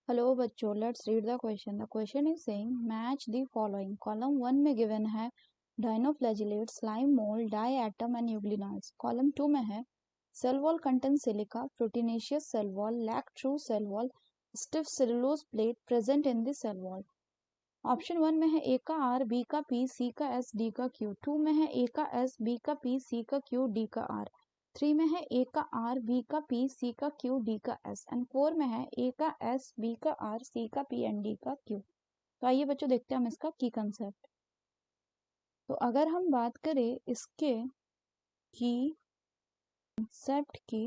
Hello बच्चों, let's read the question. The question is saying match the following. Column 1 में given है dinoflagellate, slime mould, diatom and euglenoids. Column 2 में है cell wall contain silica, proteinaceous cell wall, lack true cell wall, stiff cellulose plate present in the cell wall. Option 1 में है A का R, B का P, C का S, D का Q. 2 में है ए का एस, बी का पी, सी का क्यू, डी का आर। 3 में है ए का आर, बी का पी, सी का क्यू, डी का एस। एंड 4 में है ए का एस, बी का आर, सी का पी एंड डी का क्यू। तो आइए बच्चों देखते हैं हम इसका की कंसेप्ट। तो अगर हम बात करें इसके की कंसेप्ट की,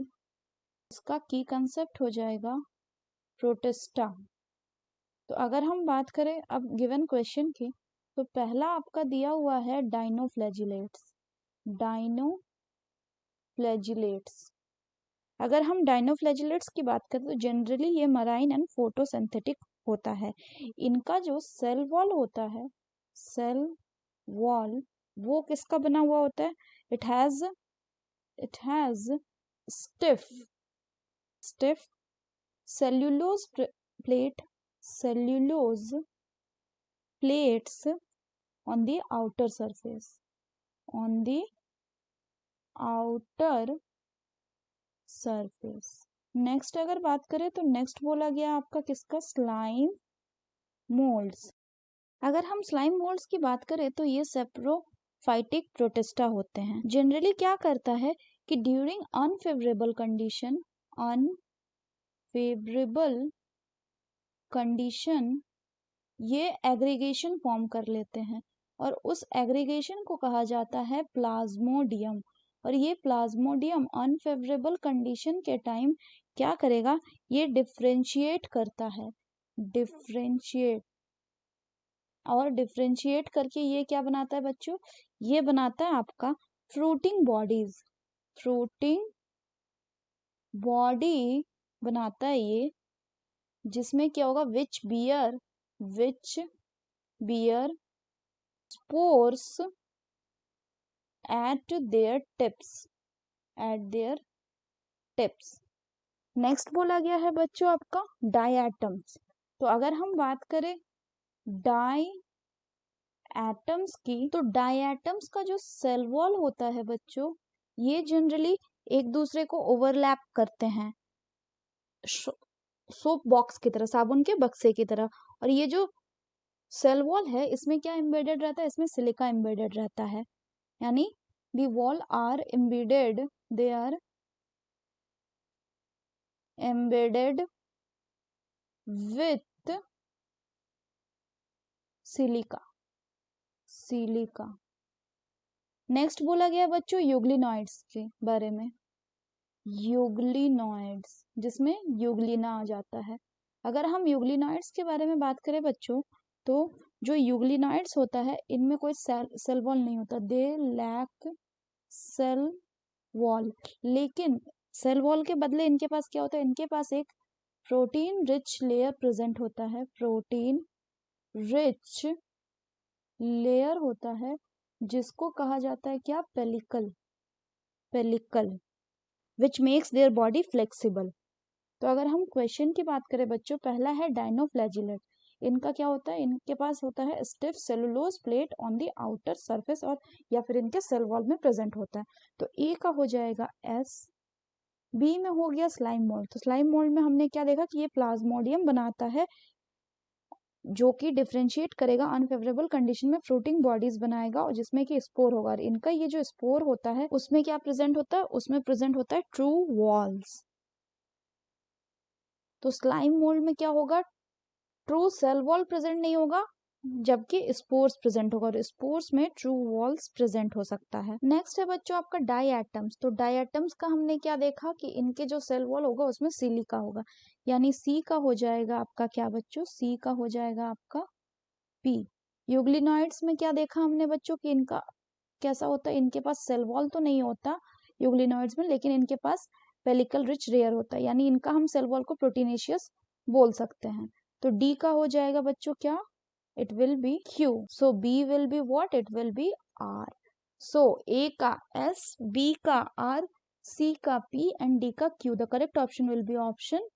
इसका की कंसेप्ट हो जाएगा प्रोटिस्टा। तो अगर हम बात करें अब गिवन क्वेश्चन की, तो पहला आपका दिया हुआ है डाइनोफ्लैजिलेट्स। डाइनोफ्लैजिलेट्स, अगर हम डाइनोफ्लैजिलेट्स की बात करें तो जनरली ये मराइन एंड फोटोसिंथेटिक होता है। इनका जो सेल वॉल होता है, सेल वॉल, वो किसका बना हुआ होता है? It has stiff cellulose plates on the outer surface, on the outer surface। Next अगर बात करें तो नेक्स्ट बोला गया आपका किसका? Slime moulds. अगर हम स्लाइम मोल्ड्स की बात करें तो ये सेप्रोफाइटिक प्रोटिस्टा होते हैं। जनरली क्या करता है कि ड्यूरिंग अनफेवरेबल कंडीशन ये एग्रीगेशन फॉर्म कर लेते हैं और उस एग्रीगेशन को कहा जाता है प्लाज्मोडियम। और ये प्लाज्मोडियम अनफेवरेबल कंडीशन के टाइम क्या करेगा? ये डिफरेंशिएट करता है, डिफरेंशिएट करके ये क्या बनाता है बच्चों? ये बनाता है आपका फ्रूटिंग बॉडी बनाता है ये, जिसमें क्या होगा? Which bear spores at their tips। Next बोला गया है बच्चों आपका डाई एटम्स। तो अगर हम बात करें डाई एटम्स की, तो डाई एटम्स का जो सेल वॉल होता है बच्चों, ये जनरली एक दूसरे को ओवरलैप करते हैं सोप बॉक्स की तरह, साबुन के बक्से की तरह। और ये जो सेल वॉल है इसमें क्या एम्बेडेड रहता है? इसमें सिलिका एम्बेडेड रहता है, यानी the wall are embedded, they are embedded with silica। Next बोला गया बच्चों यूग्लिनॉइड्स के बारे में। यूग्लिनॉइड्स जिसमें यूग्लिना आ जाता है। अगर हम यूग्लिनॉइड्स के बारे में बात करें बच्चों, तो जो यूग्लिनॉइड्स होता है इनमें कोई सेल वॉल नहीं होता, दे लैक सेल वॉल। लेकिन सेल वॉल के बदले इनके पास क्या होता है? इनके पास एक प्रोटीन रिच लेयर प्रेजेंट होता है, प्रोटीन रिच लेयर होता है, जिसको कहा जाता है क्या? Pellicle which makes their body flexible. तो अगर हम क्वेश्चन की बात करें बच्चों, पहला है डाइनोफ्लैजिलेट। इनका क्या होता है? इनके पास होता है stiff cellulose plate on the outer surface, और या फिर इनके सेल वॉल में प्रेजेंट होता है। तो ए का हो जाएगा एस। बी में हो गया स्लाइम मोल्ड। तो स्लाइम मोल्ड में हमने क्या देखा कि ये प्लाज्मोडियम बनाता है, जो कि डिफरेंशिएट करेगा अनफेवरेबल कंडीशन में फ्रूटिंग बॉडीज बनाएगा, और जिसमें कि स्पोर होगा। और इनका ये जो स्पोर होता है उसमें क्या प्रेजेंट होता है? उसमें प्रेजेंट होता है ट्रू वॉल्स। तो स्लाइम मोल्ड में क्या होगा? ट्रू सेल वॉल प्रेजेंट नहीं होगा, जबकि स्पोर्स प्रेजेंट होगा, और स्पोर्स में ट्रू वॉल्स प्रेजेंट हो सकता है। नेक्स्ट है बच्चों आपका डाई एटम्स। तो डाई एटम्स का हमने क्या देखा कि इनके जो सेल वॉल होगा उसमें सिलिका होगा, यानी सी का हो जाएगा आपका क्या बच्चों? सी का हो जाएगा आपका पी। यूग्लिनॉइड्स में क्या देखा हमने बच्चों कि इनका कैसा होता है? इनके पास सेल वॉल तो नहीं होता यूग्लिनॉइड्स में, लेकिन इनके पास पेलिकल रिच लेयर होता है, यानी इनका हम सेल वॉल को प्रोटीनेशियस बोल सकते हैं। तो डी का हो जाएगा बच्चों क्या? It will be Q. So B will be what? It will be R. So A का S, B का R, C का P and D का Q. The correct option will be option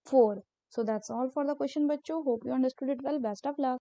4. So that's all for the question बच्चों. Hope you understood it well. Best of luck.